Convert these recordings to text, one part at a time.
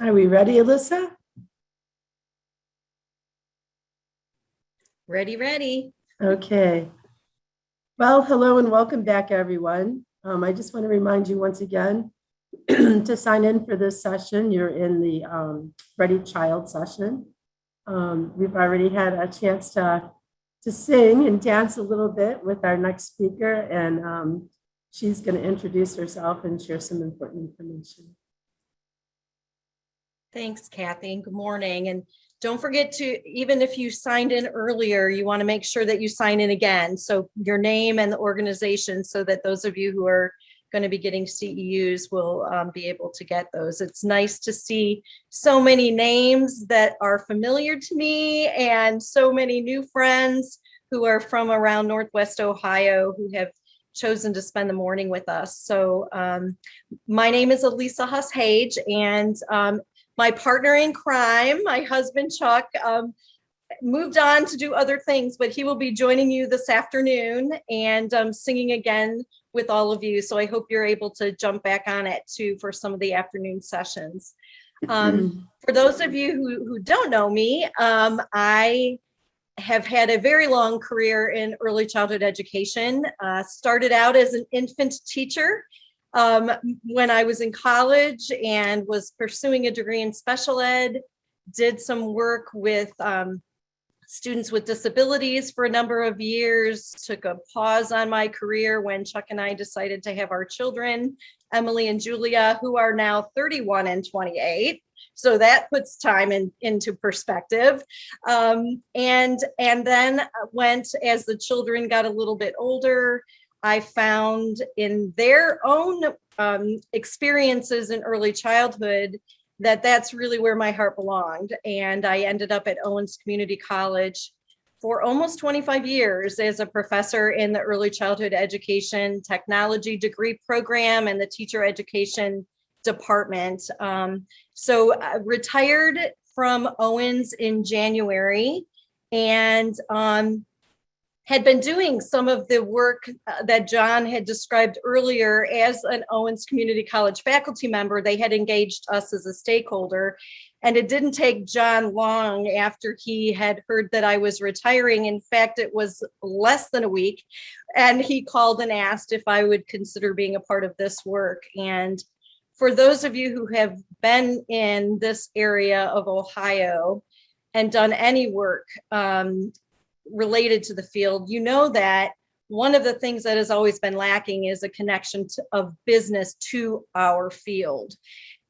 Are we ready, Alyssa? Ready, ready. Okay. Well, hello and welcome back, everyone. I just want to remind you once again to sign in for this session. You're in the Ready Child session. We've already had a chance to sing and dance a little bit with our next speaker, and she's going to introduce herself and share some important information. Thanks, Kathy. Good morning. And don't forget to, even if you signed in earlier, you want to make sure that you sign in again. So your name and the organization, so that those of you who are going to be getting CEUs will be able to get those. It's nice to see so many names that are familiar to me and so many new friends who are from around Northwest Ohio who have chosen to spend the morning with us. So my name is Elisa Huss-Hage, and my partner in crime, my husband, Chuck, moved on to do other things, but he will be joining you this afternoon and singing again with all of you. So I hope you're able to jump back on it too for some of the afternoon sessions. For those of you who don't know me, I have had a very long career in early childhood education. Started out as an infant teacher when I was in college and was pursuing a degree in special ed, did some work with students with disabilities for a number of years, took a pause on my career when Chuck and I decided to have our children, Emily and Julia, who are now 31 and 28. So that puts time into perspective. And then went, as the children got a little bit older, I found in their own experiences in early childhood that that's really where my heart belonged. And I ended up at Owens Community College for almost 25 years as a professor in the early childhood education technology degree program and the teacher education department. So I retired from Owens in January, and had been doing some of the work that John had described earlier as an Owens Community College faculty member. They had engaged us as a stakeholder, and it didn't take John long after he had heard that I was retiring. In fact, it was less than a week, and he called and asked if I would consider being a part of this work. And for those of you who have been in this area of Ohio and done any work related to the field, you know that one of the things that has always been lacking is a connection of business to our field.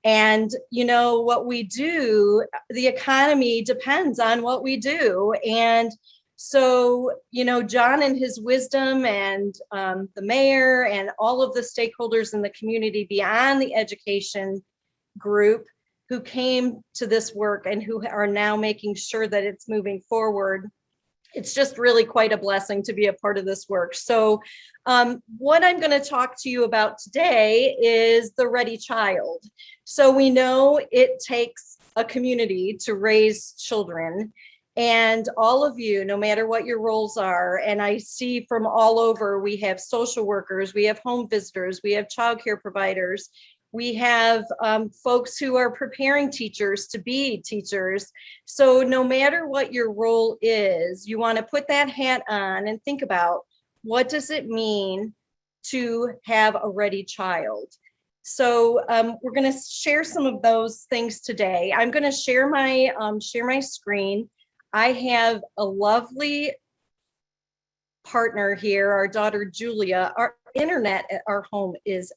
And you know what we do, the economy depends on what we do. And so, you know, John and his wisdom and the mayor and all of the stakeholders in the community beyond the education group who came to this work and who are now making sure that it's moving forward. It's just really quite a blessing to be a part of this work. So what I'm going to talk to you about today is the Ready Child. So we know it takes a community to raise children, and all of you, no matter what your roles are, and I see from all over, we have social workers, we have home visitors, we have childcare providers, we have folks who are preparing teachers to be teachers. So no matter what your role is, you want to put that hat on and think about, what does it mean to have a ready child? So we're going to share some of those things today. I'm going to share my screen. I have a lovely partner here, our daughter Julia. Our internet at our home is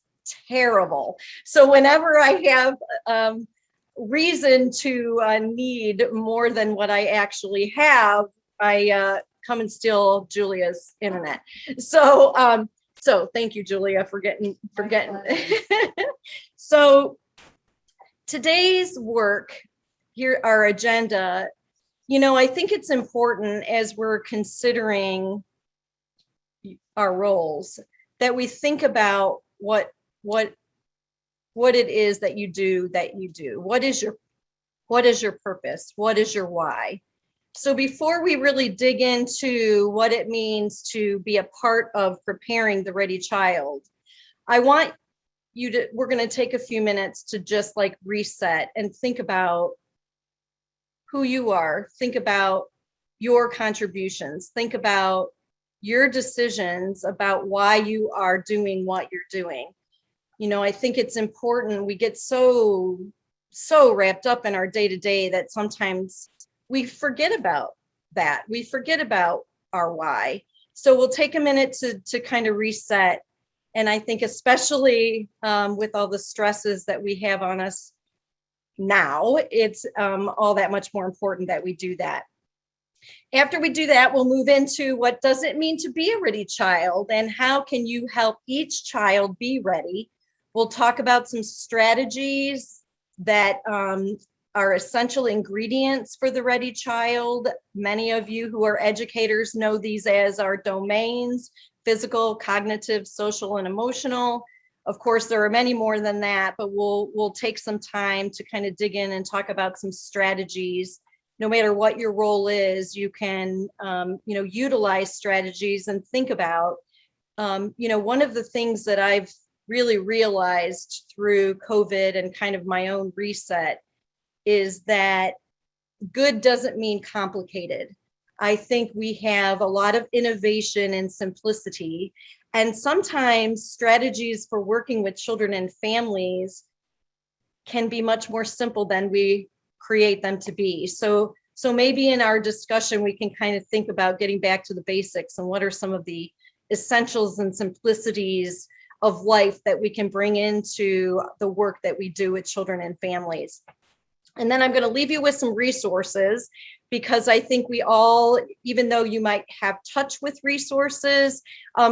terrible. So whenever I have reason to need more than what I actually have, I come and steal Julia's internet. So thank you, Julia, for getting. So today's work here, our agenda, you know, I think it's important as we're considering our roles that we think about what it is that you do. What is your purpose? What is your why? So before we really dig into what it means to be a part of preparing the Ready Child, I want we're going to take a few minutes to just like reset and think about who you are. Think about your contributions. Think about your decisions about why you are doing what you're doing. You know, I think it's important. We get so wrapped up in our day-to-day that sometimes we forget about that. We forget about our why. So we'll take a minute to kind of reset. And I think especially with all the stresses that we have on us now, it's all that much more important that we do that. After we do that, we'll move into what does it mean to be a ready child and how can you help each child be ready. We'll talk about some strategies that are essential ingredients for the ready child. Many of you who are educators know these as our domains: physical, cognitive, social, and emotional. Of course, there are many more than that, but we'll take some time to kind of dig in and talk about some strategies. No matter what your role is, you can utilize strategies and think about. One of the things that I've really realized through COVID and kind of my own reset is that good doesn't mean complicated. I think we have a lot of innovation and simplicity, and sometimes strategies for working with children and families can be much more simple than we create them to be. So maybe in our discussion, we can kind of think about getting back to the basics and what are some of the essentials and simplicities of life that we can bring into the work that we do with children and families. And then I'm going to leave you with some resources, because I think we all, even though you might have touch with resources,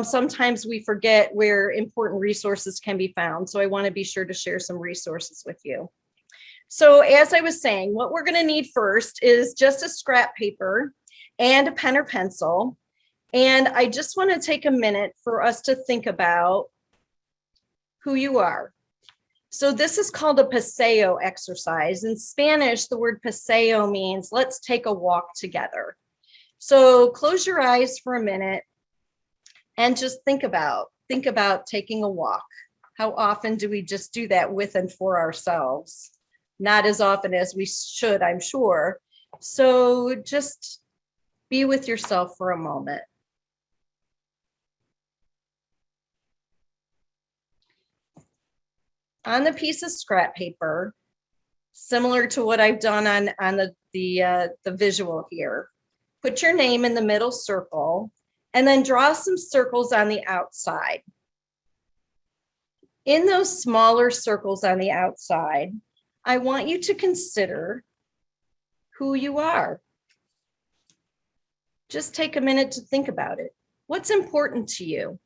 sometimes we forget where important resources can be found. So I want to be sure to share some resources with you. So as I was saying, what we're going to need first is just a scrap paper and a pen or pencil. And I just want to take a minute for us to think about who you are. So this is called a paseo exercise. In Spanish, the word paseo means let's take a walk together. So close your eyes for a minute and just think about taking a walk. How often do we just do that with and for ourselves? Not as often as we should, I'm sure. So just be with yourself for a moment. On the piece of scrap paper, similar to what I've done on the visual here, put your name in the middle circle and then draw some circles on the outside. In those smaller circles on the outside, I want you to consider who you are. Just take a minute to think about it. What's important to you?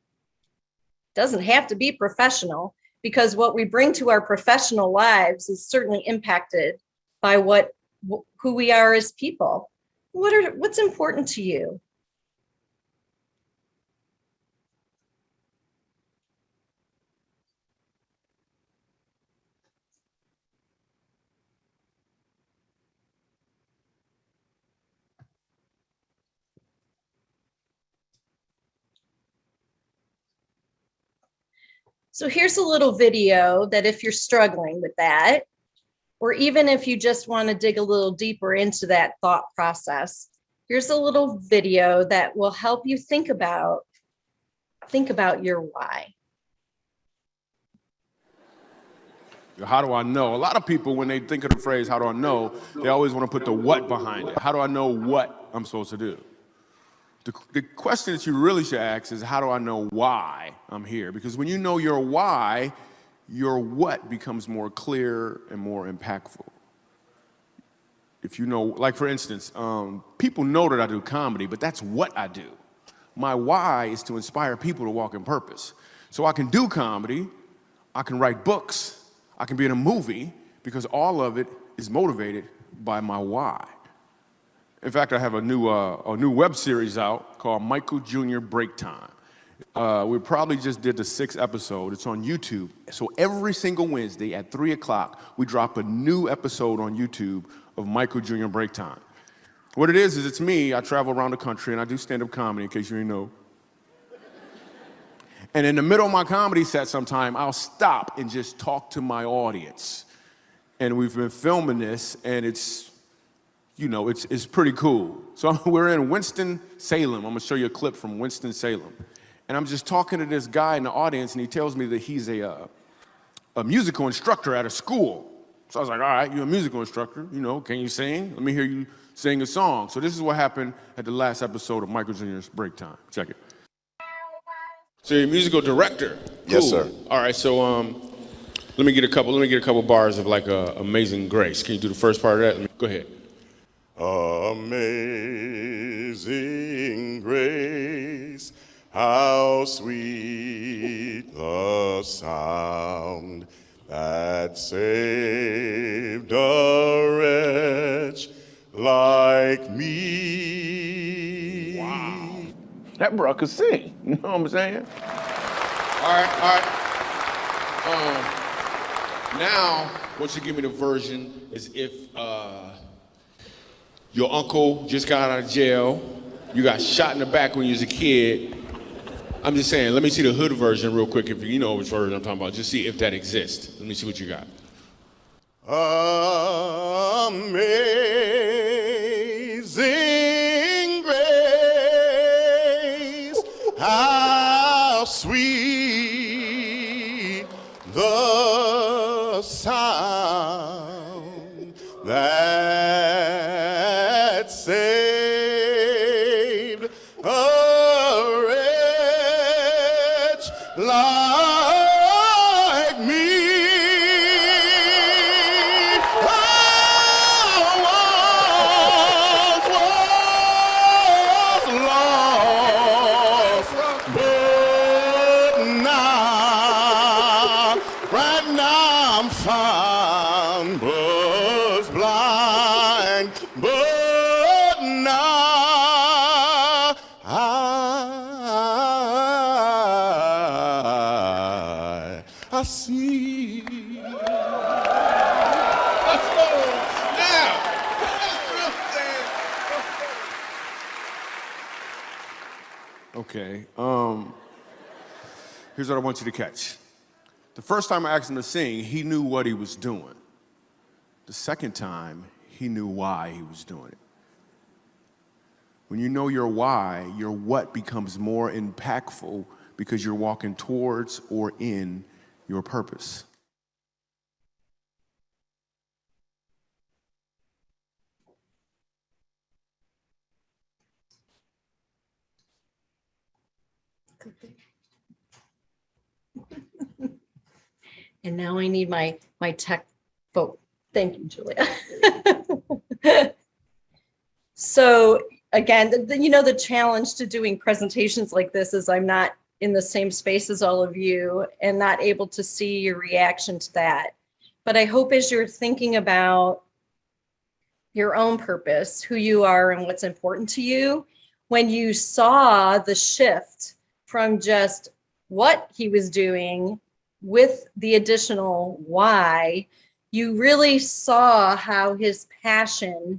Doesn't have to be professional, because what we bring to our professional lives is certainly impacted by who we are as people. What's important to you? So here's a little video that if you're struggling with that, or even if you just want to dig a little deeper into that thought process, here's a little video that will help you think about your why. How do I know? A lot of people, when they think of the phrase, how do I know, they always want to put the what behind it. How do I know what I'm supposed to do? The question that you really should ask is, how do I know why I'm here? Because when you know your why, your what becomes more clear and more impactful. If you know, like for instance, people know that I do comedy, but that's what I do. My why is to inspire people to walk in purpose. So I can do comedy, I can write books, I can be in a movie, because all of it is motivated by my why. In fact, I have a new web series out called Michael Jr. Break Time. We probably just did the 6th episode. It's on YouTube. So every single Wednesday at 3 o'clock, we drop a new episode on YouTube of Michael Jr. Break Time. What it is it's me. I travel around the country and I do stand-up comedy, in case you didn't know. And in the middle of my comedy set sometime, I'll stop and just talk to my audience. And we've been filming this, and it's pretty cool. So we're in Winston-Salem. I'm gonna show you a clip from Winston-Salem. And I'm just talking to this guy in the audience, and he tells me that he's a musical instructor at a school. So I was like, all right, you're a musical instructor, can you sing? Let me hear you sing a song. So this is what happened at the last episode of Michael Jr.'s Break Time. Check it. So you're a musical director. Cool. Yes, sir. All right, so let me get a couple bars of like Amazing Grace. Can you do the first part of that? Go ahead. Amazing grace, how sweet the sound that saved a wretch like me. Wow. That bro could sing. You know what I'm saying? All right. Now, what you give me the version is if your uncle just got out of jail, you got shot in the back when you was a kid. I'm just saying, let me see the hood version real quick, if you know which version I'm talking about. Just see if that exists. Let me see what you got. Amazing grace, how sweet the sound that saved a wretch like me. I once was lost, but now, right now I'm found, was blind, but now I see. Let's go. Now. Okay. Here's what I want you to catch. The first time I asked him to sing, he knew what he was doing. The second time, he knew why he was doing it. When you know your why, your what becomes more impactful because you're walking towards or in your purpose. And now I need my tech vote. Thank you, Julia. So again, the challenge to doing presentations like this is I'm not in the same space as all of you and not able to see your reaction to that. But I hope as you're thinking about your own purpose, who you are and what's important to you, when you saw the shift from just what he was doing with the additional why, you really saw how his passion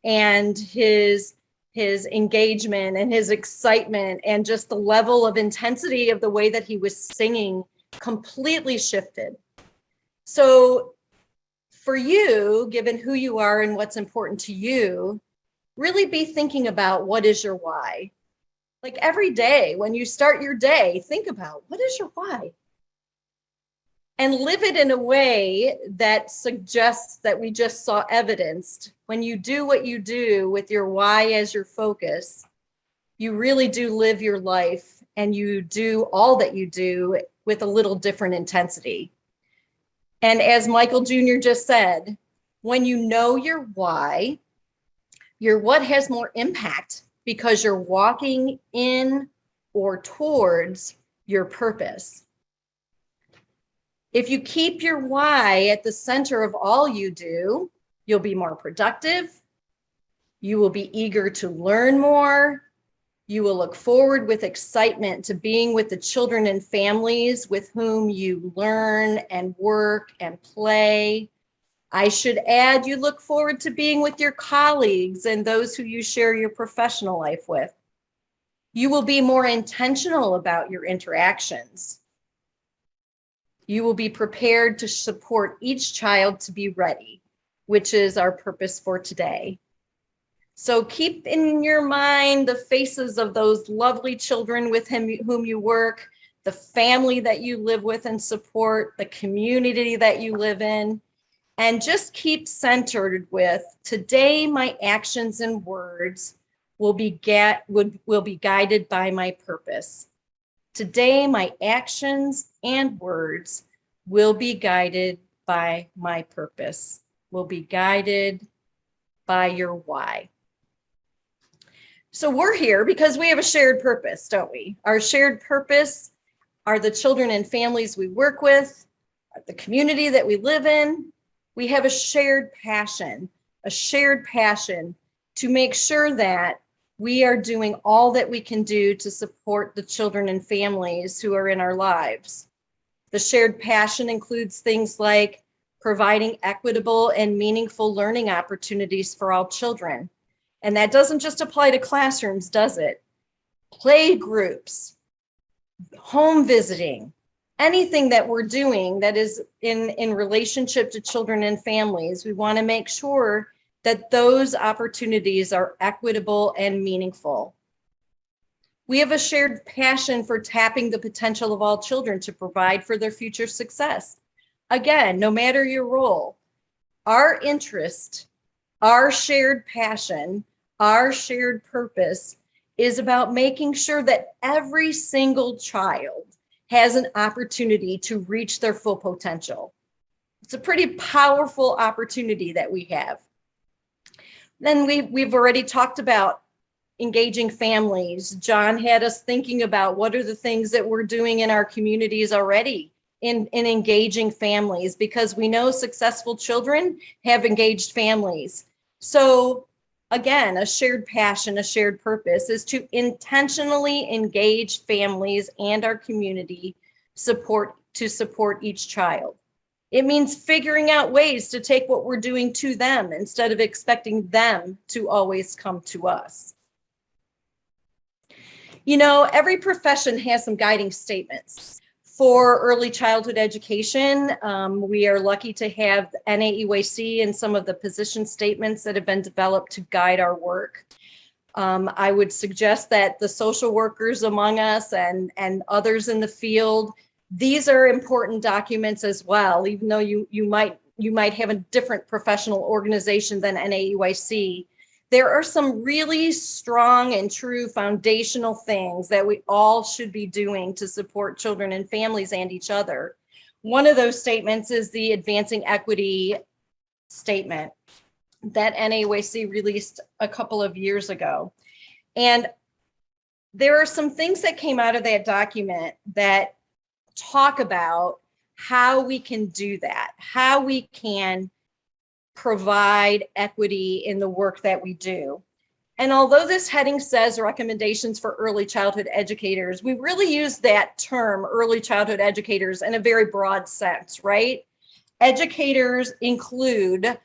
and his engagement and his excitement and just the level of intensity of the way that he was singing completely shifted. So for you, given who you are and what's important to you, really be thinking about what is your why. Like every day when you start your day, think about what is your why? And live it in a way that suggests that we just saw evidenced. When you do what you do with your why as your focus, you really do live your life and you do all that you do with a little different intensity. And as Michael Jr. just said, when you know your why, your what has more impact because you're walking in or towards your purpose. If you keep your why at the center of all you do, you'll be more productive. You will be eager to learn more. You will look forward with excitement to being with the children and families with whom you learn and work and play. I should add, you look forward to being with your colleagues and those who you share your professional life with. You will be more intentional about your interactions. You will be prepared to support each child to be ready, which is our purpose for today. So keep in your mind the faces of those lovely children with whom you work, the family that you live with and support, the community that you live in, and just keep centered with today my actions and words will be guided by my purpose. Today my actions and words will be guided by my purpose, will be guided by your why. So we're here because we have a shared purpose, don't we? Our shared purpose are the children and families we work with, the community that we live in. We have a shared passion to make sure that we are doing all that we can do to support the children and families who are in our lives. The shared passion includes things like providing equitable and meaningful learning opportunities for all children. And that doesn't just apply to classrooms, does it? Play groups, home visiting, anything that we're doing that is in relationship to children and families, we want to make sure that those opportunities are equitable and meaningful. We have a shared passion for tapping the potential of all children to provide for their future success. Again, no matter your role, our interest, our shared passion, our shared purpose is about making sure that every single child has an opportunity to reach their full potential. It's a pretty powerful opportunity that we have. Then we've already talked about engaging families. John had us thinking about what are the things that we're doing in our communities already in engaging families, because we know successful children have engaged families. So again, a shared passion, a shared purpose is to intentionally engage families and our community to support each child. It means figuring out ways to take what we're doing to them instead of expecting them to always come to us. You know, every profession has some guiding statements. For early childhood education, we are lucky to have NAEYC and some of the position statements that have been developed to guide our work. I would suggest that the social workers among us and others in the field, these are important documents as well, even though you might have a different professional organization than NAEYC. There are some really strong and true foundational things that we all should be doing to support children and families and each other. One of those statements is the Advancing Equity statement that NAEYC released a couple of years ago. And there are some things that came out of that document that talk about how we can do that, how we can provide equity in the work that we do. And although this heading says recommendations for early childhood educators, we really use that term, early childhood educators, in a very broad sense, right? Educators include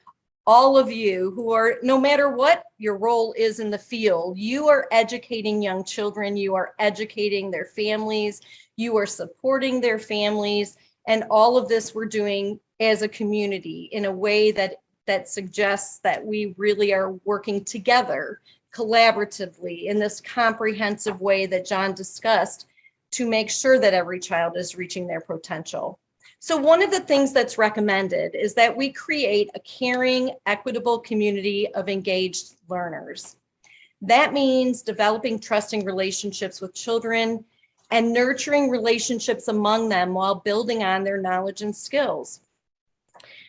all of you who are, no matter what your role is in the field, you are educating young children, you are educating their families, you are supporting their families, and all of this we're doing as a community in a way that suggests that we really are working together collaboratively in this comprehensive way that John discussed to make sure that every child is reaching their potential. So one of the things that's recommended is that we create a caring, equitable community of engaged learners. That means developing trusting relationships with children and nurturing relationships among them while building on their knowledge and skills.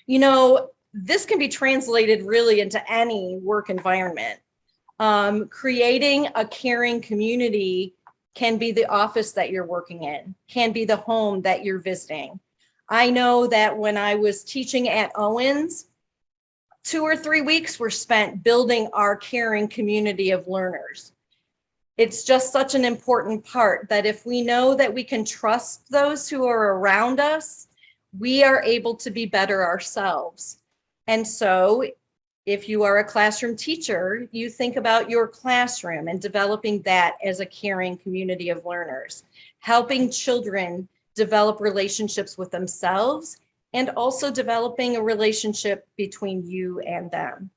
You know, this can be translated really into any work environment. Creating a caring community can be the office that you're working in, can be the home that you're visiting. I know that when I was teaching at Owens, 2 or 3 weeks were spent building our caring community of learners. It's just such an important part that if we know that we can trust those who are around us, we are able to be better ourselves. And so If you are a classroom teacher, you think about your classroom and developing that as a caring community of learners, helping children develop relationships with themselves and also developing a relationship between you and them.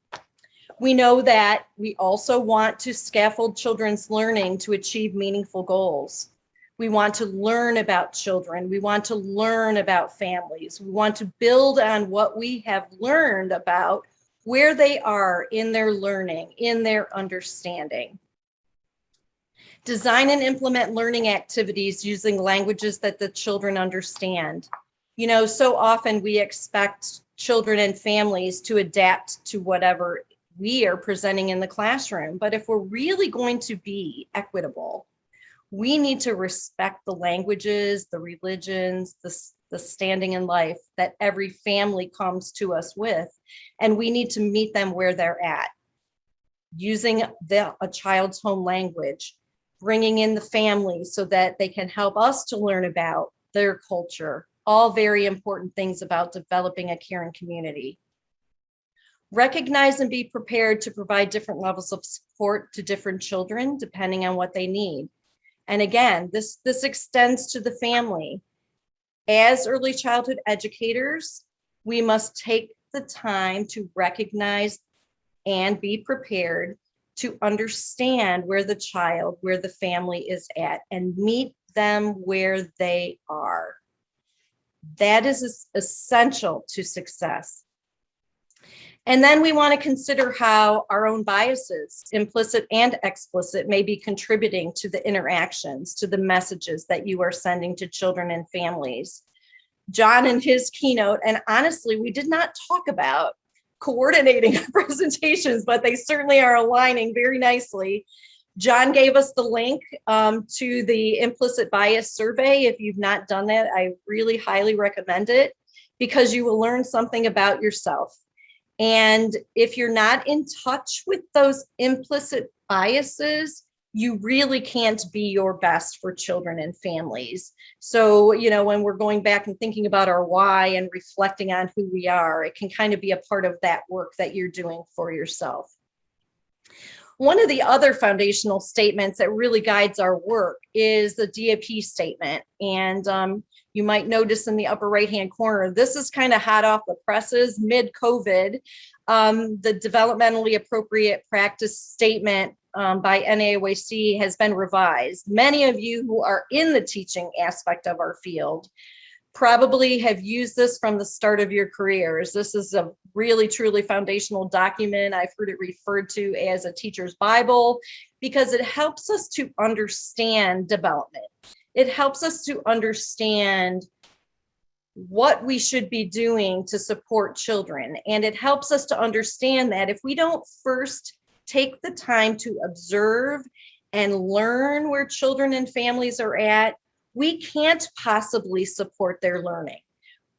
We know that we also want to scaffold children's learning to achieve meaningful goals. We want to learn about children. We want to learn about families. We want to build on what we have learned about where they are in their learning, in their understanding. Design and implement learning activities using languages that the children understand. You know, so often we expect children and families to adapt to whatever we are presenting in the classroom. But if we're really going to be equitable, we need to respect the languages, the religions, the standing in life that every family comes to us with. And we need to meet them where they're at, using a child's home language, bringing in the family so that they can help us to learn about their culture, all very important things about developing a caring community. Recognize and be prepared to provide different levels of support to different children, depending on what they need. And again, this extends to the family. As early childhood educators, we must take the time to recognize and be prepared to understand where the child, where the family is at, and meet them where they are. That is essential to success. And then we want to consider how our own biases, implicit and explicit, may be contributing to the interactions, to the messages that you are sending to children and families. John in his keynote, and honestly, we did not talk about coordinating presentations, but they certainly are aligning very nicely. John gave us the link to the implicit bias survey. If you've not done that, I really highly recommend it, because you will learn something about yourself. And if you're not in touch with those implicit biases, you really can't be your best for children and families. So, you know, when we're going back and thinking about our why and reflecting on who we are, it can kind of be a part of that work that you're doing for yourself. One of the other foundational statements that really guides our work is the DAP statement. And you might notice in the upper right-hand corner, this is kind of hot off the presses, mid-COVID. The developmentally appropriate practice statement by NAOAC has been revised. Many of you who are in the teaching aspect of our field probably have used this from the start of your careers. This is a really, truly foundational document. I've heard it referred to as a teacher's Bible because it helps us to understand development. It helps us to understand what we should be doing to support children. And it helps us to understand that if we don't first take the time to observe and learn where children and families are at, we can't possibly support their learning,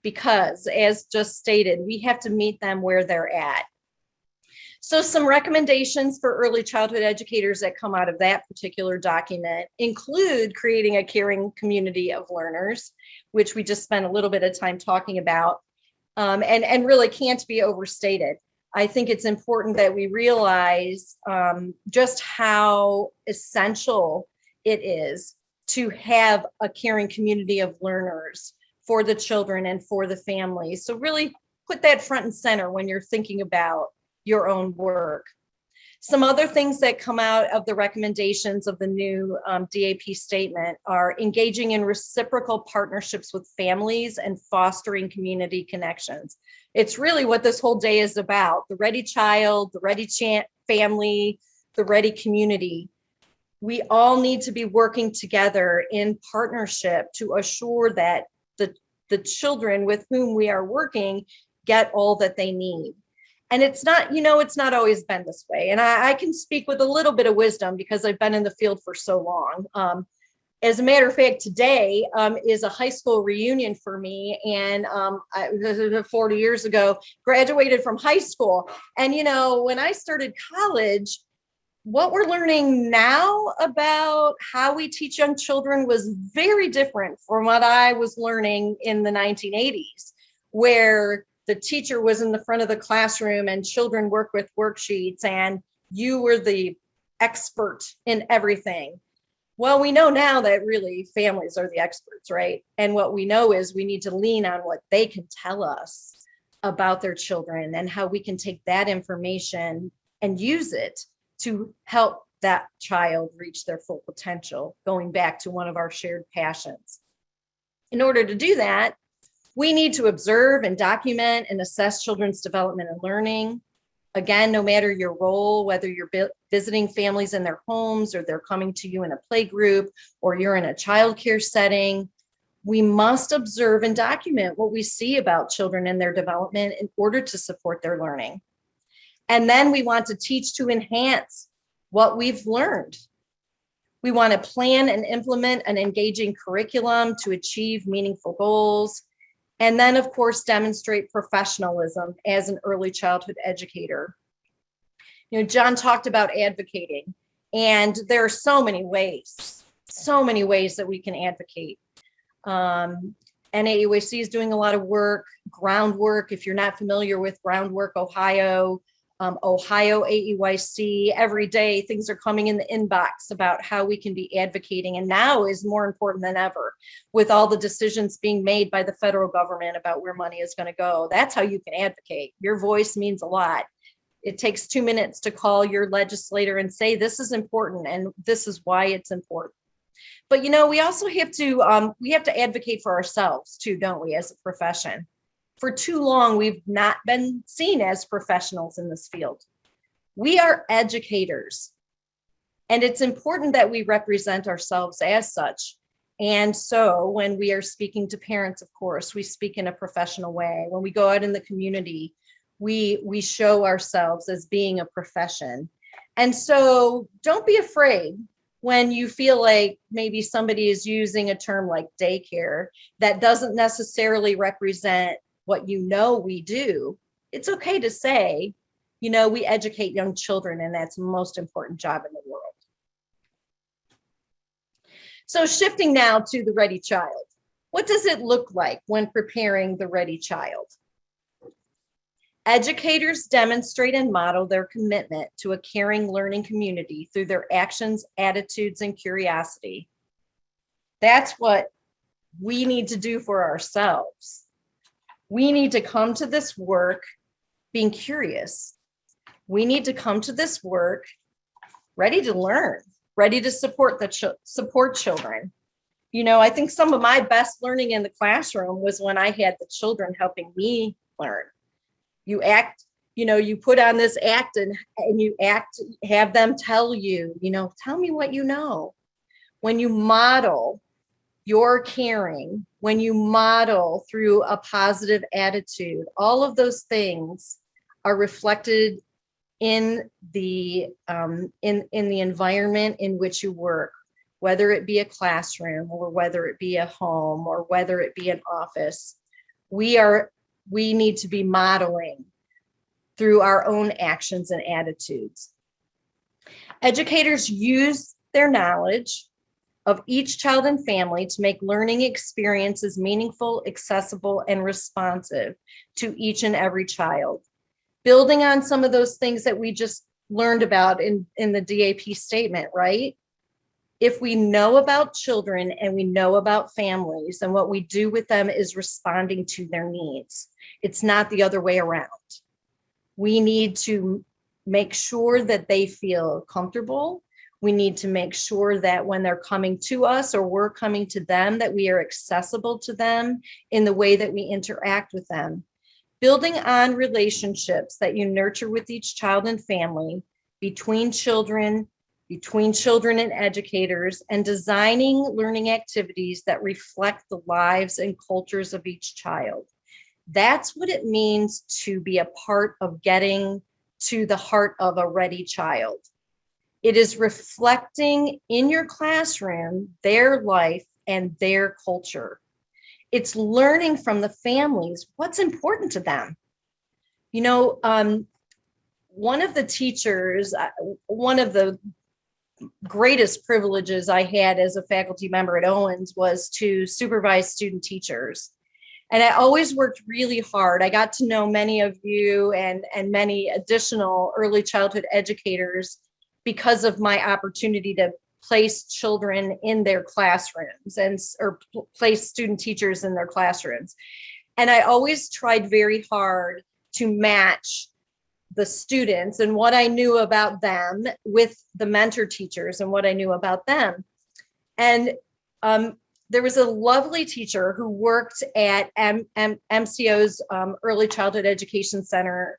because as just stated, we have to meet them where they're at. So some recommendations for early childhood educators that come out of that particular document include creating a caring community of learners, which we just spent a little bit of time talking about, and really can't be overstated. I think it's important that we realize just how essential it is to have a caring community of learners for the children and for the families. So really put that front and center when you're thinking about your own work. Some other things that come out of the recommendations of the new DAP statement are engaging in reciprocal partnerships with families and fostering community connections. It's really what this whole day is about: the ready child, the ready family, the ready community. We all need to be working together in partnership to assure that the children with whom we are working get all that they need. And it's not, you know, it's not always been this way. And I can speak with a little bit of wisdom because I've been in the field for so long. As a matter of fact, today is a high school reunion for me. And 40 years ago, graduated from high school. And, you know, when I started college, what we're learning now about how we teach young children was very different from what I was learning in the 1980s, where the teacher was in the front of the classroom and children work with worksheets and you were the expert in everything. Well, we know now that really families are the experts, right? And what we know is we need to lean on what they can tell us about their children and how we can take that information and use it to help that child reach their full potential, going back to one of our shared passions. In order to do that, we need to observe and document and assess children's development and learning. Again, no matter your role, whether you're visiting families in their homes or they're coming to you in a play group or you're in a childcare setting, we must observe and document what we see about children and their development in order to support their learning. And then we want to teach to enhance what we've learned. We want to plan and implement an engaging curriculum to achieve meaningful goals. And then, of course, demonstrate professionalism as an early childhood educator. You know, John talked about advocating, and there are so many ways that we can advocate. NAUAC is doing a lot of work, groundwork. If you're not familiar with Groundwork Ohio, Ohio AEYC, every day things are coming in the inbox about how we can be advocating. And now is more important than ever with all the decisions being made by the federal government about where money is going to go. That's how you can advocate. Your voice means a lot. It takes 2 minutes to call your legislator and say, this is important and this is why it's important. But, you know, we also have to advocate for ourselves too, don't we, as a profession? For too long, we've not been seen as professionals in this field. We are educators, and it's important that we represent ourselves as such. And so when we are speaking to parents, of course, we speak in a professional way. When we go out in the community, we show ourselves as being a profession. And so don't be afraid when you feel like maybe somebody is using a term like daycare that doesn't necessarily represent what you know we do. It's okay to say, you know, we educate young children, and that's the most important job in the world. So shifting now to the Ready Child. What does it look like when preparing the Ready Child? Educators demonstrate and model their commitment to a caring learning community through their actions, attitudes, and curiosity. That's what we need to do for ourselves. We need to come to this work being curious. We need to come to this work ready to learn, ready to support children. You know, I think some of my best learning in the classroom was when I had the children helping me learn. You act, you know, you put on this act and you act, have them tell you, you know, tell me what you know. When you model your caring, when you model through a positive attitude, all of those things are reflected in the environment in which you work, whether it be a classroom or whether it be a home or whether it be an office. We need to be modeling through our own actions and attitudes. Educators use their knowledge of each child and family to make learning experiences meaningful, accessible, and responsive to each and every child. Building on some of those things that we just learned about in the DAP statement, right? If we know about children and we know about families, then what we do with them is responding to their needs. It's not the other way around. We need to make sure that they feel comfortable. We need to make sure that when they're coming to us or we're coming to them, that we are accessible to them in the way that we interact with them. Building on relationships that you nurture with each child and family, between children and educators, and designing learning activities that reflect the lives and cultures of each child. That's what it means to be a part of getting to the heart of a ready child. It is reflecting in your classroom their life and their culture. It's learning from the families what's important to them. You know, one of the teachers, one of the greatest privileges I had as a faculty member at Owens was to supervise student teachers. And I always worked really hard. I got to know many of you and many additional early childhood educators because of my opportunity to place children in their classrooms or place student teachers in their classrooms. And I always tried very hard to match the students and what I knew about them with the mentor teachers and what I knew about them. And there was a lovely teacher who worked at MCO's Early Childhood Education Center.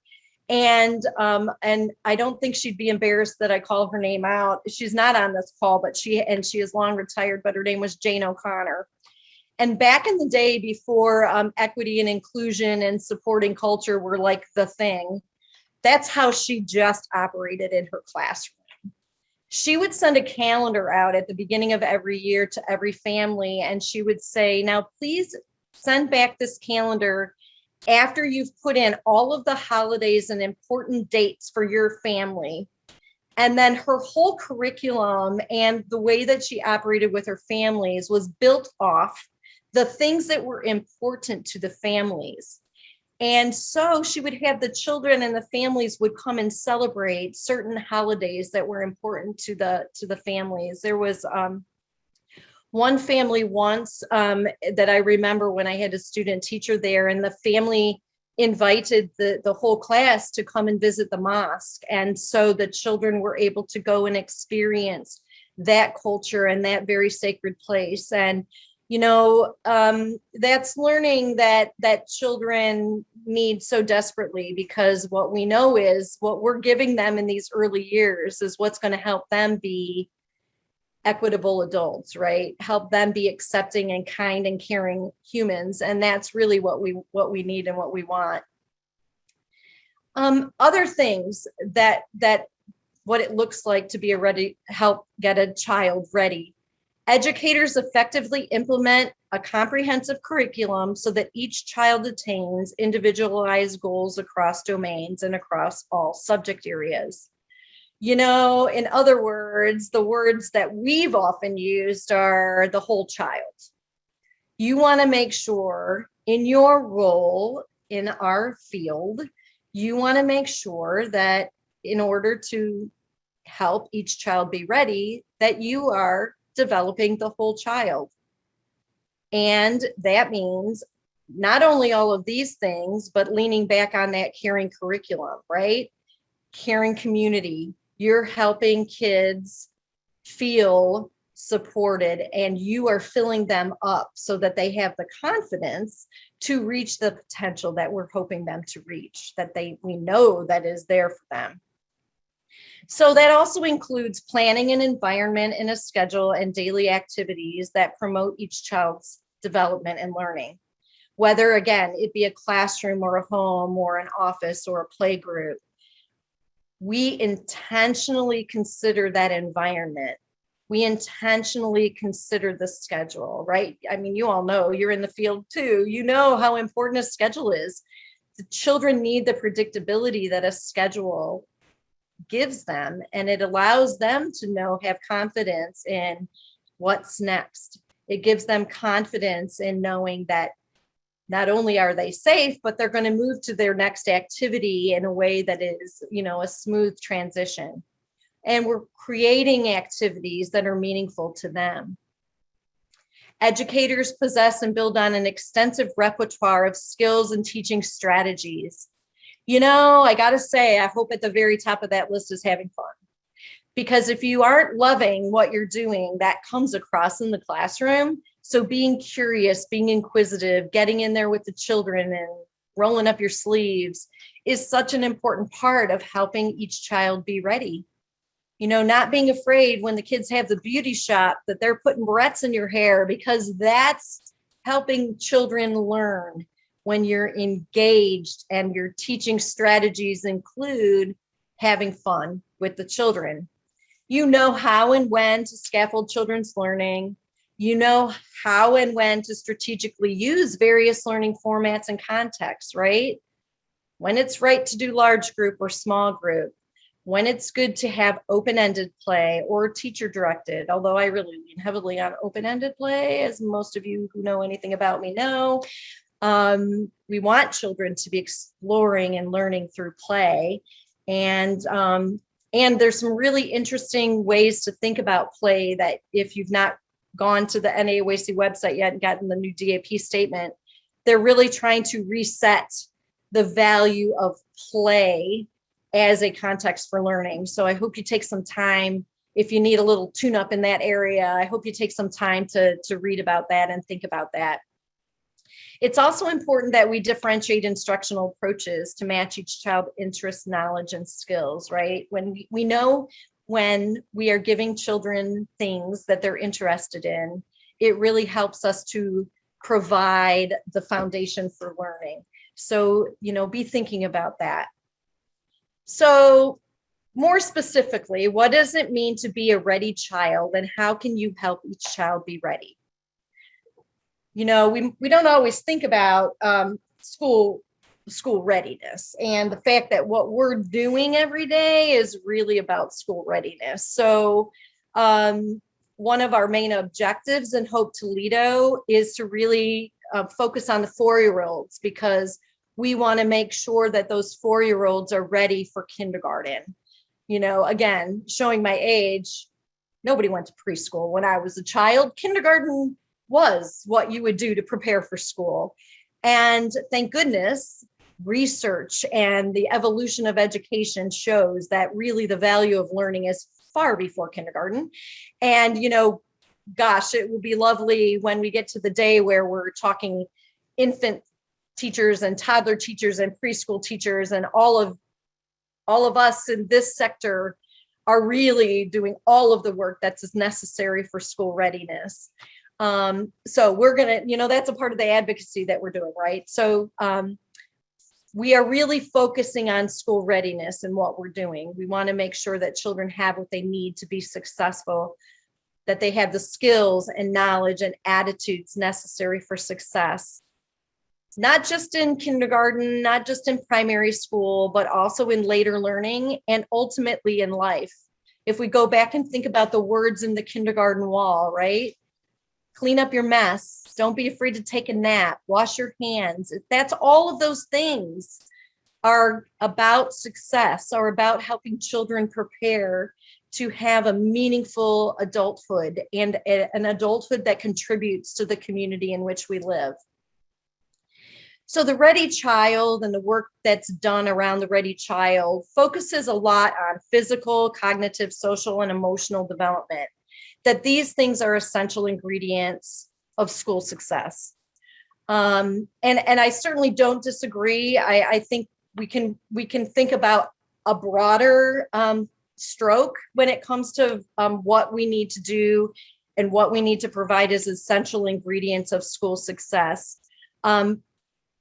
And I don't think she'd be embarrassed that I call her name out. She's not on this call, but she is long retired, but her name was Jane O'Connor. And back in the day before equity and inclusion and supporting culture were like the thing, that's how she just operated in her classroom. She would send a calendar out at the beginning of every year to every family. And she would say, now, please send back this calendar after you've put in all of the holidays and important dates for your family. And then her whole curriculum and the way that she operated with her families was built off the things that were important to the families. And so she would have the children and the families would come and celebrate certain holidays that were important to the families. There was one family once that I remember when I had a student teacher there, and the family invited the whole class to come and visit the mosque. And so the children were able to go and experience that culture and that very sacred place. And that's learning that children need so desperately, because what we know is what we're giving them in these early years is what's going to help them be equitable adults, right? Help them be accepting and kind and caring humans. And that's really what we need and what we want. Other things that what it looks like to be help get a child ready. Educators effectively implement a comprehensive curriculum so that each child attains individualized goals across domains and across all subject areas. In other words, the words that we've often used are the whole child. You want to make sure in your role in our field, you want to make sure that in order to help each child be ready, that you are developing the whole child. And that means not only all of these things, but leaning back on that caring curriculum, right? Caring community. You're helping kids feel supported, and you are filling them up so that they have the confidence to reach the potential that we're hoping them to reach, that we know that is there for them. So that also includes planning an environment and a schedule and daily activities that promote each child's development and learning. Whether, again, it be a classroom or a home or an office or a play group, we intentionally consider that environment. We intentionally consider the schedule, right? I mean, you all know, you're in the field too. You know how important a schedule is. The children need the predictability that a schedule gives them, and it allows them to have confidence in what's next. It gives them confidence in knowing that not only are they safe, but they're going to move to their next activity in a way that is, a smooth transition. And we're creating activities that are meaningful to them. Educators possess and build on an extensive repertoire of skills and teaching strategies. I got to say, I hope at the very top of that list is having fun. Because if you aren't loving what you're doing, that comes across in the classroom. So being curious, being inquisitive, getting in there with the children and rolling up your sleeves is such an important part of helping each child be ready. Not being afraid when the kids have the beauty shop that they're putting barrettes in your hair, because that's helping children learn. When you're engaged and your teaching strategies include having fun with the children. You know how and when to scaffold children's learning. You know how and when to strategically use various learning formats and contexts, right? When it's right to do large group or small group. When it's good to have open-ended play or teacher-directed, although I really lean heavily on open-ended play, as most of you who know anything about me know. We want children to be exploring and learning through play. And there's some really interesting ways to think about play that if you've not gone to the NAOAC website yet and gotten the new DAP statement, they're really trying to reset the value of play as a context for learning. So I hope you take some time. If you need a little tune up in that area, I hope you take some time to read about that and think about that. It's also important that we differentiate instructional approaches to match each child's interests, knowledge, and skills, right? When we know when we are giving children things that they're interested in, it really helps us to provide the foundation for learning. So, be thinking about that. So more specifically, what does it mean to be a ready child, and how can you help each child be ready? We don't always think about school readiness, and the fact that what we're doing every day is really about school readiness. So one of our main objectives in Hope Toledo is to really focus on the 4-year-olds, because we want to make sure that those 4-year-olds are ready for kindergarten. Again, showing my age, nobody went to preschool when I was a child. Kindergarten was what you would do to prepare for school. And thank goodness, research and the evolution of education shows that really the value of learning is far before kindergarten. And, gosh, it will be lovely when we get to the day where we're talking infant teachers and toddler teachers and preschool teachers, and all of us in this sector are really doing all of the work that's necessary for school readiness. So we're going to, that's a part of the advocacy that we're doing, right? So we are really focusing on school readiness and what we're doing. We want to make sure that children have what they need to be successful, that they have the skills and knowledge and attitudes necessary for success, not just in kindergarten, not just in primary school, but also in later learning and ultimately in life. If we go back and think about the words in the kindergarten wall, right? Clean up your mess. Don't be afraid to take a nap. Wash your hands. That's all of those things are about success, are about helping children prepare to have a meaningful adulthood, and an adulthood that contributes to the community in which we live. So the Ready Child and the work that's done around the Ready Child focuses a lot on physical, cognitive, social, and emotional development, that these things are essential ingredients of school success. And I certainly don't disagree. I think we can think about a broader stroke when it comes to what we need to do and what we need to provide as essential ingredients of school success.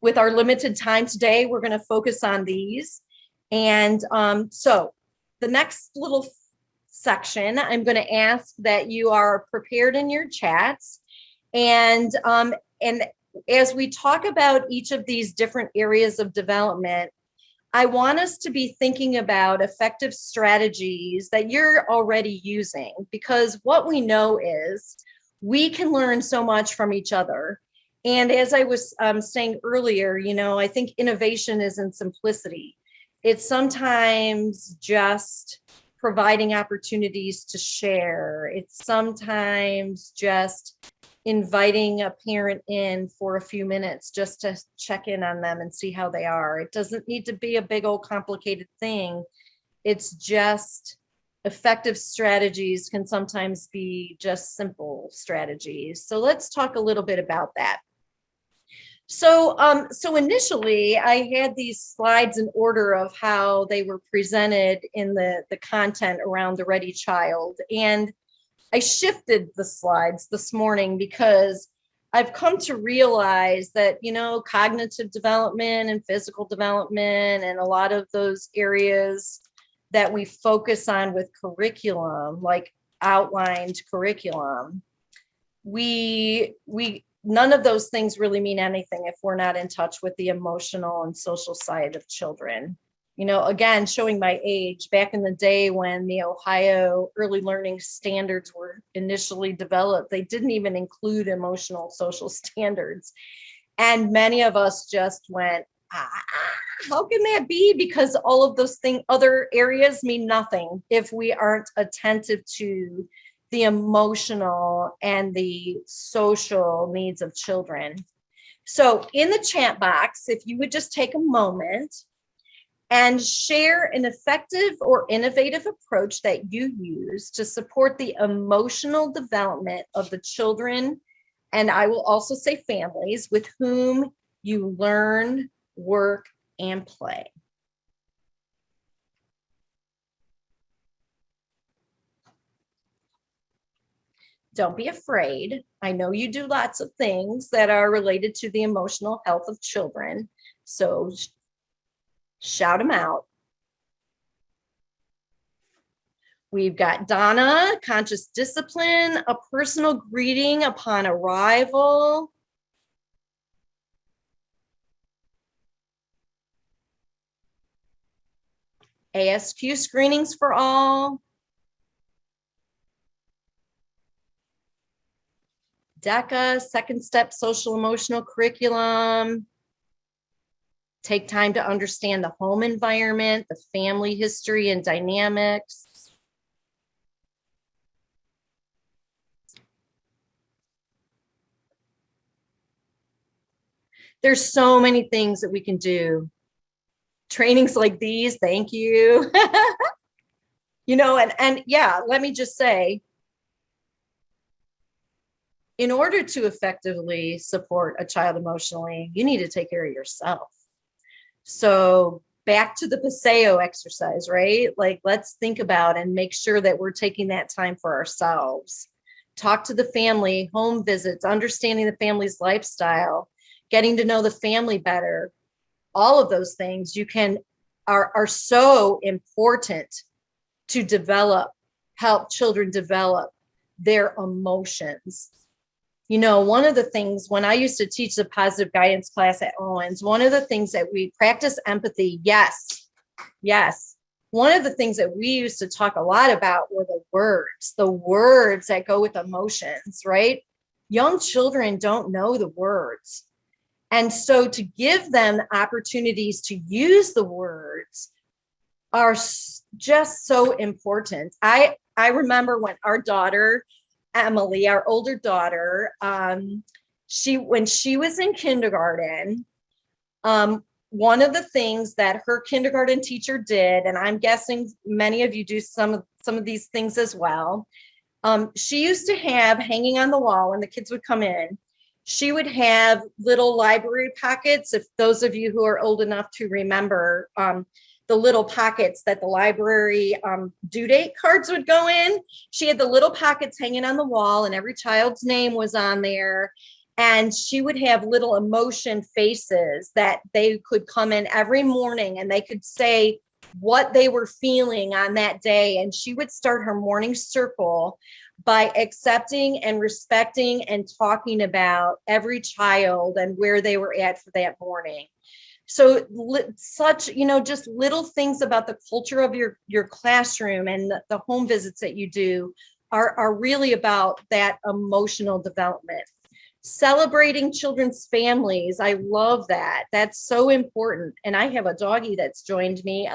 With our limited time today, we're going to focus on these. And so the next little section, I'm going to ask that you are prepared in your chats. And as we talk about each of these different areas of development, I want us to be thinking about effective strategies that you're already using, because what we know is we can learn so much from each other. And as I was saying earlier, I think innovation is in simplicity. It's sometimes just providing opportunities to share. It's sometimes just inviting a parent in for a few minutes just to check in on them and see how they are. It doesn't need to be a big old complicated thing. It's just effective strategies can sometimes be just simple strategies. So let's talk a little bit about that. So initially I had these slides in order of how they were presented in the content around the Ready Child. And I shifted the slides this morning because I've come to realize that, cognitive development and physical development and a lot of those areas that we focus on with curriculum, like outlined curriculum, none of those things really mean anything if we're not in touch with the emotional and social side of children. Again, showing my age, back in the day when the Ohio early learning standards were initially developed, they didn't even include emotional social standards. And many of us just went, how can that be? Because all of those other areas mean nothing if we aren't attentive to the emotional and the social needs of children. So in the chat box, if you would just take a moment and share an effective or innovative approach that you use to support the emotional development of the children, and I will also say families, with whom you learn, work, and play. Don't be afraid. I know you do lots of things that are related to the emotional health of children, so shout them out. We've got Donna, conscious discipline, a personal greeting upon arrival. ASQ screenings for all. DECA, second step social emotional curriculum. Take time to understand the home environment, the family history and dynamics. There's so many things that we can do. Trainings like these, thank you. You know, and yeah, let me just say, in order to effectively support a child emotionally, you need to take care of yourself. So back to the Paseo exercise, right? Like, let's think about and make sure that we're taking that time for ourselves. Talk to the family, home visits, understanding the family's lifestyle, getting to know the family better. All of those things are so important to help children develop their emotions. You know, one of the things when I used to teach the positive guidance class at Owens, one of the things that we practice empathy. Yes. One of the things that we used to talk a lot about were the words that go with emotions, right? Young children don't know the words. And so to give them opportunities to use the words are just so important. I remember when our daughter, Emily, our older daughter, when she was in kindergarten, one of the things that her kindergarten teacher did, and I'm guessing many of you do some of these things as well, she used to have hanging on the wall when the kids would come in, she would have little library pockets. If those of you who are old enough to remember, the little pockets that the library due date cards would go in. She had the little pockets hanging on the wall and every child's name was on there. And she would have little emotion faces that they could come in every morning and they could say what they were feeling on that day. And she would start her morning circle by accepting and respecting and talking about every child and where they were at for that morning. So such, just little things about the culture of your classroom and the home visits that you do are really about that emotional development. Celebrating children's families. I love that. That's so important. And I have a doggie that's joined me.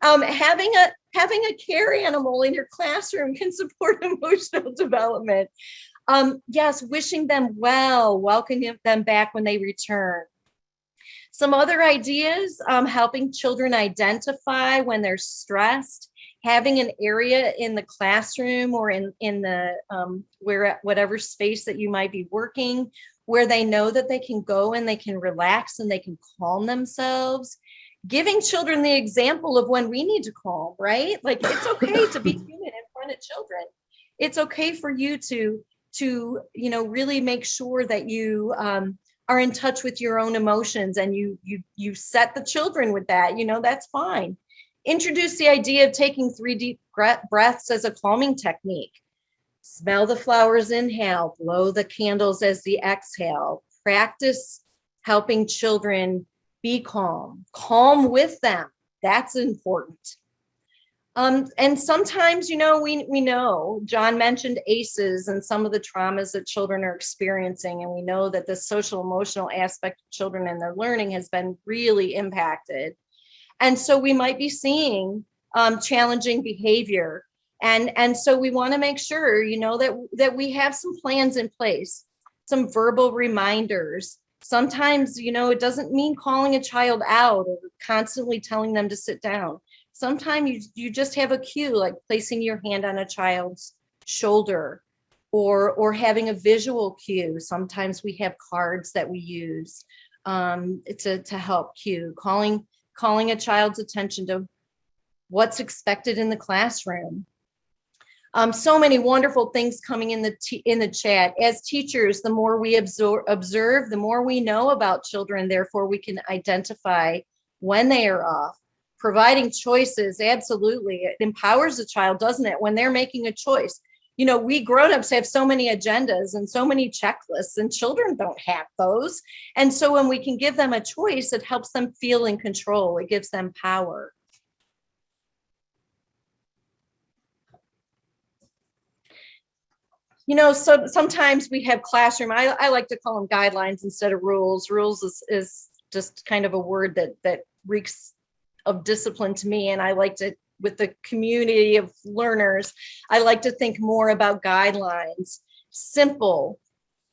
Having a care animal in your classroom can support emotional development. Yes, wishing them well, welcoming them back when they return. Some other ideas, helping children identify when they're stressed, having an area in the classroom or in the whatever space that you might be working, where they know that they can go and they can relax and they can calm themselves. Giving children the example of when we need to calm, right? Like, it's okay to be human in front of children. It's okay for you to really make sure that you are in touch with your own emotions and you set the children with that, that's fine. Introduce the idea of taking 3 deep breaths as a calming technique. Smell the flowers, inhale, blow the candles as the exhale. Practice helping children be calm with them. That's important. And sometimes, we know John mentioned ACEs and some of the traumas that children are experiencing. And we know that the social emotional aspect of children and their learning has been really impacted. And so we might be seeing challenging behavior. And so we want to make sure, that we have some plans in place, some verbal reminders. Sometimes, it doesn't mean calling a child out or constantly telling them to sit down. Sometimes you just have a cue, like placing your hand on a child's shoulder or having a visual cue. Sometimes we have cards that we use to help cue, calling a child's attention to what's expected in the classroom. So many wonderful things coming in the chat. As teachers, the more we observe, the more we know about children. Therefore, we can identify when they are off. Providing choices, absolutely. It empowers the child, doesn't it, when they're making a choice. We grown-ups have so many agendas and so many checklists, and children don't have those. And so when we can give them a choice, it helps them feel in control. It gives them power. So sometimes we have classroom, I like to call them guidelines instead of rules. Rules is just kind of a word that reeks of discipline to me. And I like to, with the community of learners, I like to think more about guidelines, simple,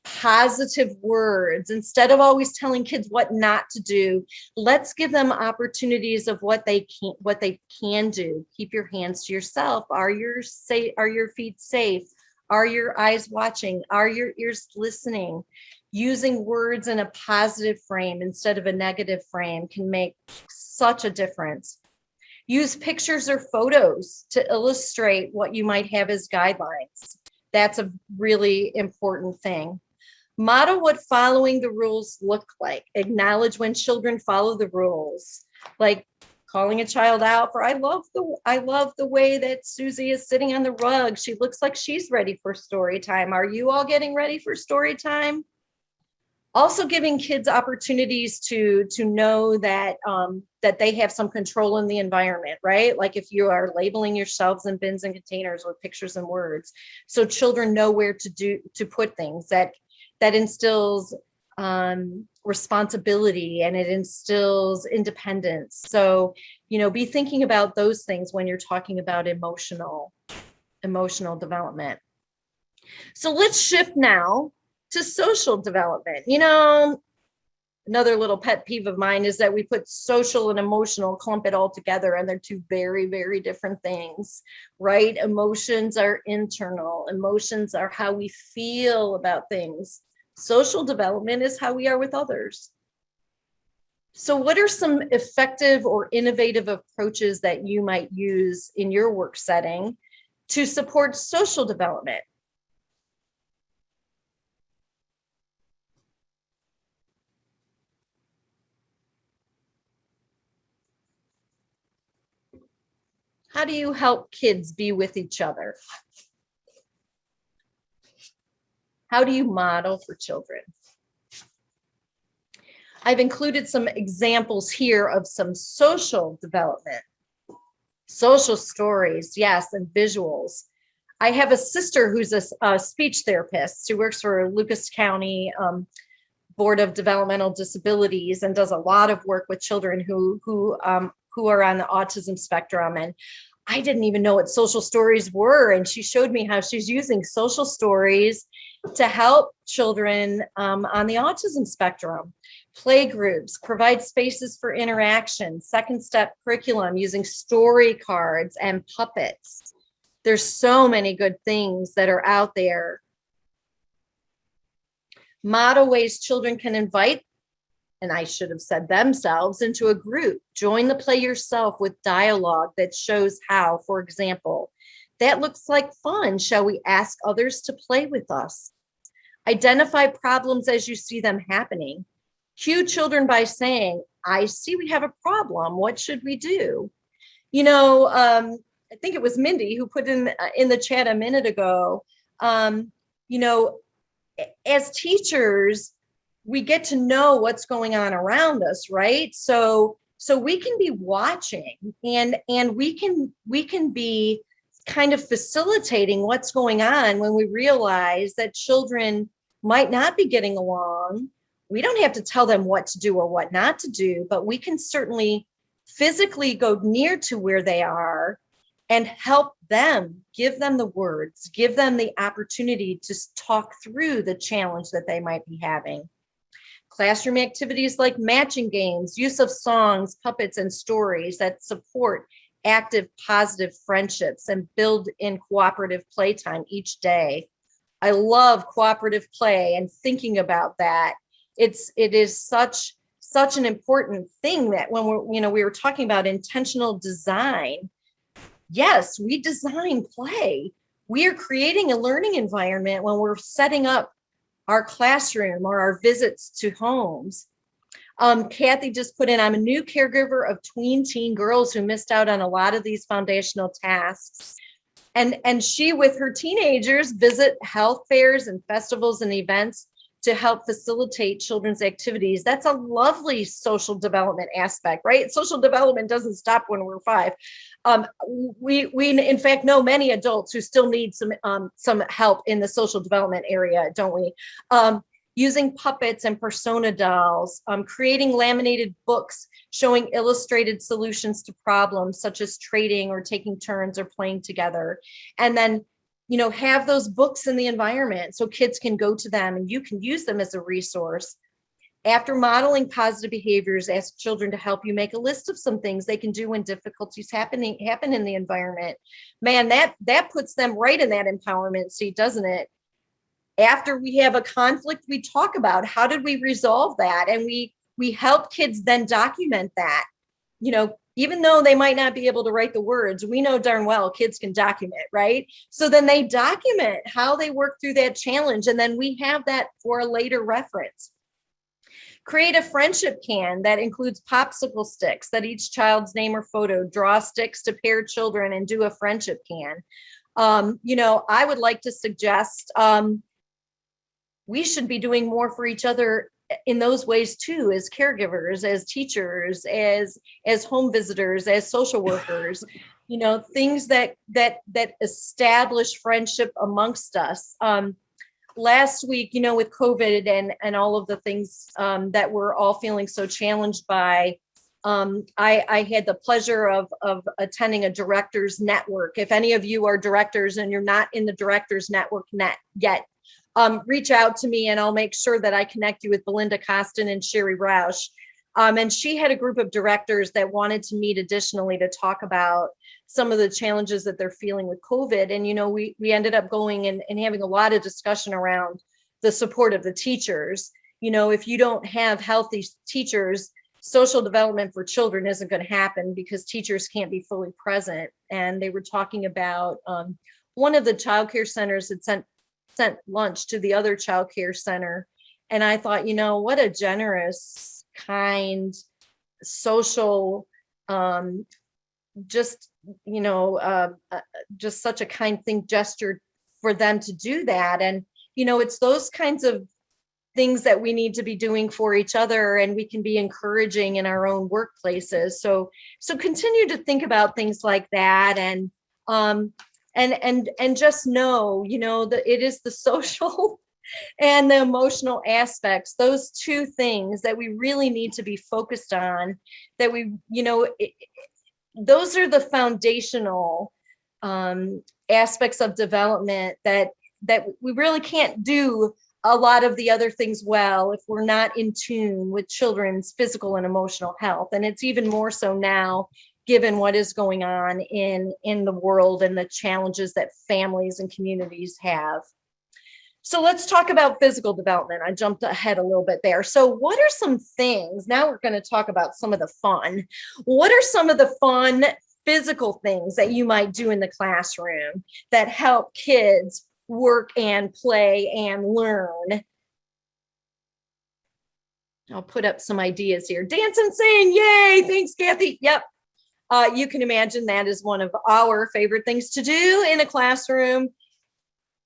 positive words. Instead of always telling kids what not to do, let's give them opportunities of what they can do. Keep your hands to yourself. Are your feet safe? Are your eyes watching? Are your ears listening? Using words in a positive frame instead of a negative frame can make such a difference. Use pictures or photos to illustrate what you might have as guidelines. That's a really important thing. Model what following the rules look like. Acknowledge when children follow the rules, like calling a child out for, I love the way that Susie is sitting on the rug. She looks like she's ready for story time. Are you all getting ready for story time? Also giving kids opportunities to know that that they have some control in the environment, right? Like if you are labeling your shelves and bins and containers with pictures and words, so children know where to put things. That instills responsibility, and it instills independence. So, be thinking about those things when you're talking about emotional development. So let's shift now to social development. Another little pet peeve of mine is that we put social and emotional, clump it all together, and they're two very, very different things, right? Emotions are internal. Emotions are how we feel about things. Social development is how we are with others. So what are some effective or innovative approaches that you might use in your work setting to support social development? How do you help kids be with each other? How do you model for children? I've included some examples here of some social development, social stories, yes, and visuals. I have a sister who's a speech therapist who works for Lucas County Board of Developmental Disabilities and does a lot of work with children who are on the autism spectrum. And I didn't even know what social stories were. And she showed me how she's using social stories to help children on the autism spectrum. Play groups, provide spaces for interaction, second step curriculum using story cards and puppets. There's so many good things that are out there. Model ways children can invite, and I should have said themselves, into a group. Join the play yourself with dialogue that shows how. For example, that looks like fun. Shall we ask others to play with us? Identify problems as you see them happening. Cue children by saying, I see we have a problem. What should we do? I think it was Mindy who put in the chat a minute ago, as teachers, we get to know what's going on around us, right? So So we can be watching and we can be kind of facilitating what's going on when we realize that children might not be getting along. We don't have to tell them what to do or what not to do, but we can certainly physically go near to where they are and help them, give them the words, give them the opportunity to talk through the challenge that they might be having. Classroom activities like matching games, use of songs, puppets, and stories that support active, positive friendships and build in cooperative playtime each day. I love cooperative play and thinking about that. It is such an important thing that when we were talking about intentional design. Yes, we design play. We are creating a learning environment when we're setting up our classroom or our visits to homes. Kathy just put in, I'm a new caregiver of tween teen girls who missed out on a lot of these foundational tasks. And she, with her teenagers, visit health fairs and festivals and events to help facilitate children's activities. That's a lovely social development aspect, right? Social development doesn't stop when we're 5. We in fact know many adults who still need some help in the social development area, don't we? Using puppets and persona dolls, creating laminated books showing illustrated solutions to problems such as trading or taking turns or playing together. And then, have those books in the environment so kids can go to them and you can use them as a resource. After modeling positive behaviors, ask children to help you make a list of some things they can do when difficulties happen in the environment. Man, that puts them right in that empowerment seat, doesn't it? After we have a conflict, we talk about how did we resolve that, and we help kids then document that. Even though they might not be able to write the words, we know darn well kids can document, right? So then they document how they work through that challenge, and then we have that for a later reference. Create a friendship can that includes popsicle sticks that each child's name or photo, draw sticks to pair children and do a friendship can. I would like to suggest we should be doing more for each other in those ways too, as caregivers, as teachers, as home visitors, as social workers, things that establish friendship amongst us. Last week, with COVID and all of the things that we're all feeling so challenged by, I had the pleasure of attending a directors network. If any of you are directors and you're not in the directors network yet, reach out to me and I'll make sure that I connect you with Belinda Costin and Sherry Roush. And she had a group of directors that wanted to meet additionally to talk about some of the challenges that they're feeling with COVID. And, we ended up going and having a lot of discussion around the support of the teachers. If you don't have healthy teachers, social development for children isn't going to happen because teachers can't be fully present. And they were talking about one of the childcare centers had sent lunch to the other childcare center. And I thought, what a generous, kind, social, just such a kind thing gesture for them to do that. And, it's those kinds of things that we need to be doing for each other, and we can be encouraging in our own workplaces. So continue to think about things like that. And just know, that it is the social and the emotional aspects, those two things that we really need to be focused on, that those are the foundational aspects of development that we really can't do a lot of the other things well if we're not in tune with children's physical and emotional health. And it's even more so now, given what is going on in the world and the challenges that families and communities have. So let's talk about physical development. I jumped ahead a little bit there. So what are some things, now we're going to talk about some of the fun. What are some of the fun physical things that you might do in the classroom that help kids work and play and learn? I'll put up some ideas here. Dance and sing, yay, thanks, Kathy. Yep. You can imagine that is one of our favorite things to do in a classroom.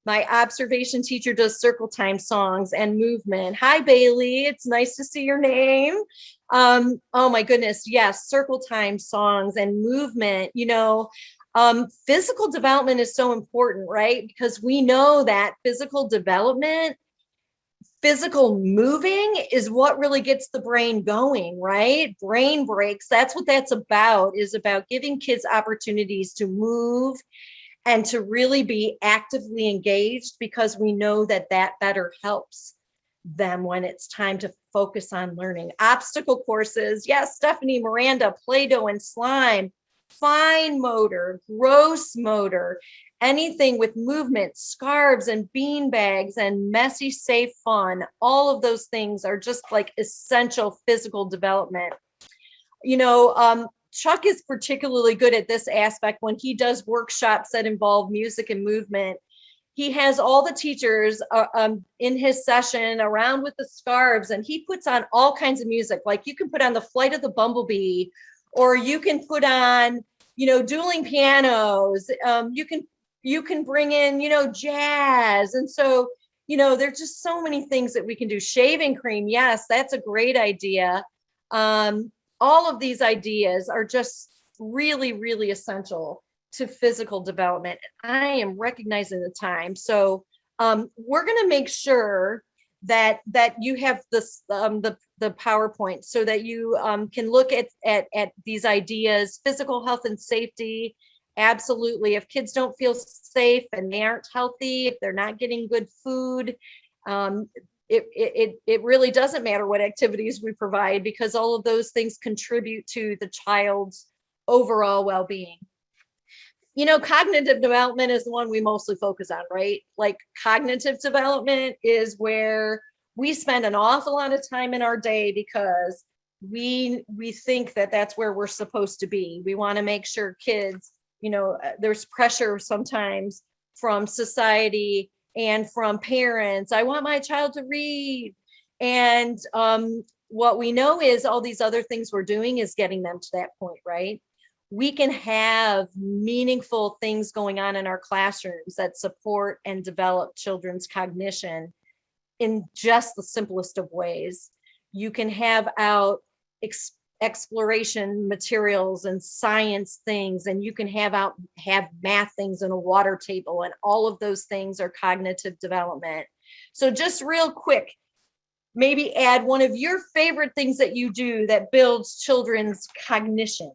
My observation teacher does circle time songs and movement. Hi, Bailey. It's nice to see your name. Oh my goodness. Yes. Circle time songs and movement, physical development is so important, right? Because we know that physical moving is what really gets the brain going, right? Brain breaks. That's what that's about, is about giving kids opportunities to move and to really be actively engaged, because we know that that better helps them when it's time to focus on learning. Obstacle courses, yes, Stephanie, Miranda, Play-Doh and slime, fine motor, gross motor, anything with movement, scarves and bean bags and messy, safe fun. All of those things are just like essential physical development. Chuck is particularly good at this aspect when he does workshops that involve music and movement. He has all the teachers in his session around with the scarves, and he puts on all kinds of music. Like you can put on the Flight of the Bumblebee, or you can put on, dueling pianos. You can bring in, jazz. And so, there's just so many things that we can do. Shaving cream, yes, that's a great idea. All of these ideas are just really, really essential to physical development. I am recognizing the time. So we're going to make sure that you have this the PowerPoint, so that you can look at these ideas. Physical health and safety. Absolutely. If kids don't feel safe and they aren't healthy, if they're not getting good food, it really doesn't matter what activities we provide, because all of those things contribute to the child's overall well-being. Cognitive development is the one we mostly focus on, right? Like cognitive development is where we spend an awful lot of time in our day, because we think that that's where we're supposed to be. We want to make sure kids, there's pressure sometimes from society and from parents. I want my child to read. And what we know is all these other things we're doing is getting them to that point, right? We can have meaningful things going on in our classrooms that support and develop children's cognition in just the simplest of ways. You can have out exploration materials and science things, and you can have math things in a water table, and all of those things are cognitive development. So just real quick, maybe add one of your favorite things that you do that builds children's cognition.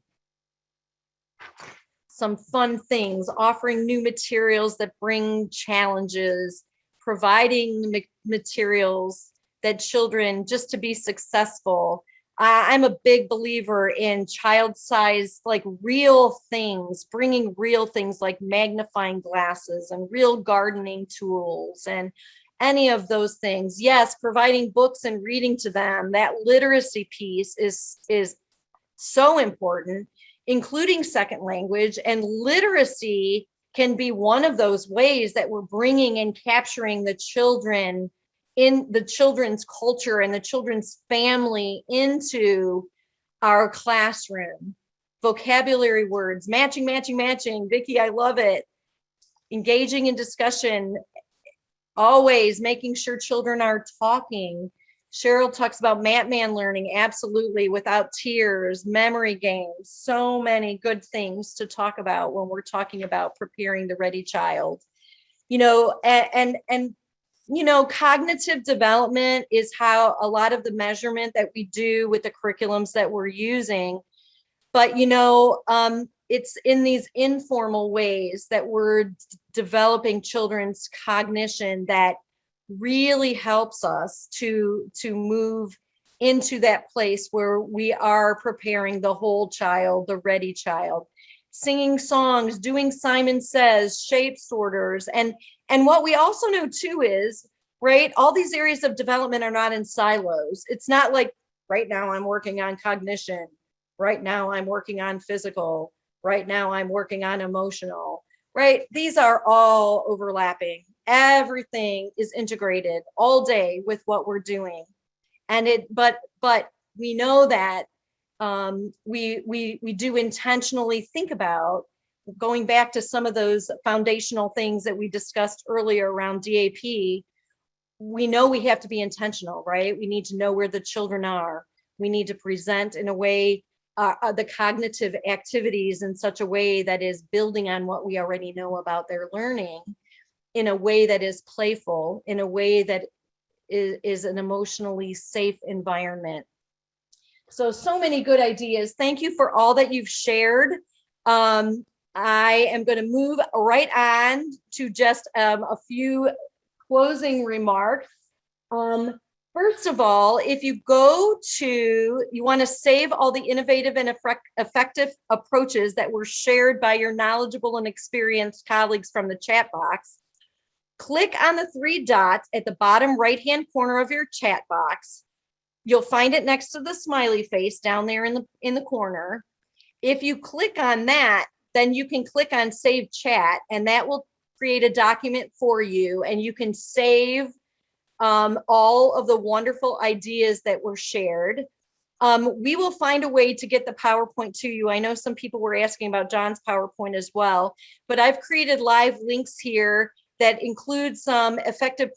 Some fun things, offering new materials that bring challenges, providing materials that children, just to be successful. I'm a big believer in child-sized, like real things, bringing real things like magnifying glasses and real gardening tools and any of those things. Yes, providing books and reading to them. That literacy piece is so important, including second language, and literacy can be one of those ways that we're bringing and capturing the children in the children's culture and the children's family into our classroom. Vocabulary words, matching. Vicki, I love it. Engaging in discussion, always making sure children are talking. Cheryl talks about Matman learning, absolutely, without tears, memory games, so many good things to talk about when we're talking about preparing the ready child. Cognitive development is how a lot of the measurement that we do with the curriculums that we're using. But, it's in these informal ways that we're developing children's cognition that really helps us to move into that place where we are preparing the whole child, the ready child. Singing songs, doing Simon Says, shape sorters. And what we also know too is, right, all these areas of development are not in silos. It's not like right now I'm working on cognition, right now I'm working on physical, right now I'm working on emotional, right? These are all overlapping. Everything is integrated all day with what we're doing. But we know that we do intentionally think about going back to some of those foundational things that we discussed earlier around DAP. We know we have to be intentional, right? We need to know where the children are. We need to present in a way, the cognitive activities in such a way that is building on what we already know about their learning, in a way that is playful, in a way that is an emotionally safe environment. So many good ideas. Thank you for all that you've shared. I am going to move right on to just a few closing remarks. First of all, if you you want to save all the innovative and effective approaches that were shared by your knowledgeable and experienced colleagues from the chat box, click on the 3 dots at the bottom right-hand corner of your chat box. You'll find it next to the smiley face down there in the corner. If you click on that, then you can click on Save Chat, and that will create a document for you, and you can save all of the wonderful ideas that were shared. We will find a way to get the PowerPoint to you. I know some people were asking about John's PowerPoint as well, but I've created live links here that include some effective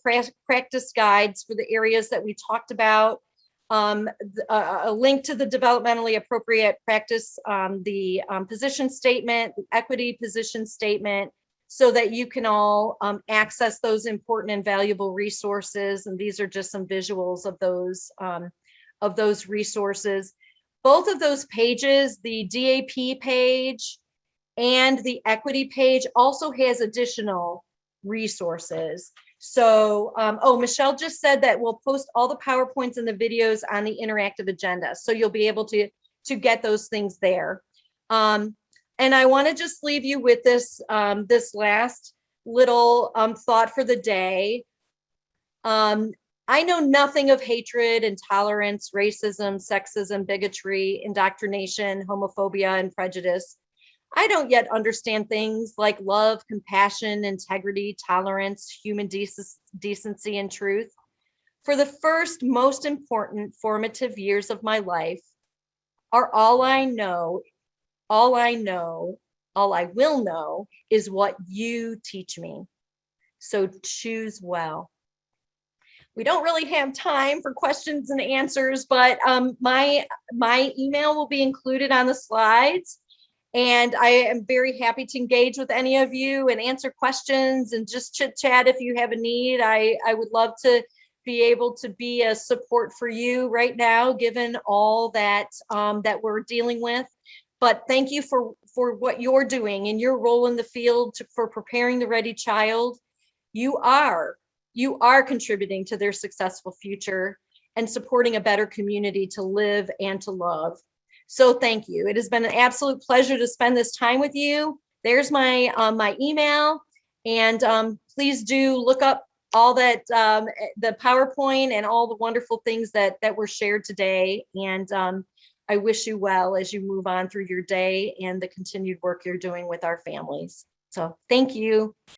practice guides for the areas that we talked about. A link to the developmentally appropriate practice, the position statement, the equity position statement, so that you can all access those important and valuable resources. And these are just some visuals of those resources. Both of those pages, the DAP page and the equity page, also has additional resources. So, Michelle just said that we'll post all the PowerPoints and the videos on the interactive agenda. So you'll be able to get those things there. And I want to just leave you with this, this last little thought for the day. I know nothing of hatred, intolerance, racism, sexism, bigotry, indoctrination, homophobia, and prejudice. I don't yet understand things like love, compassion, integrity, tolerance, human decency, and truth. For the first, most important formative years of my life are all I will know is what you teach me. So choose well. We don't really have time for questions and answers, but my email will be included on the slides. And I am very happy to engage with any of you and answer questions and just chit chat if you have a need. I would love to be able to be a support for you right now, given all that that we're dealing with. But thank you for what you're doing and your role in the field for preparing the Ready Child. You are contributing to their successful future and supporting a better community to live and to love. So thank you. It has been an absolute pleasure to spend this time with you. There's my my email, and please do look up all that the PowerPoint and all the wonderful things that were shared today. And I wish you well as you move on through your day and the continued work you're doing with our families. So thank you.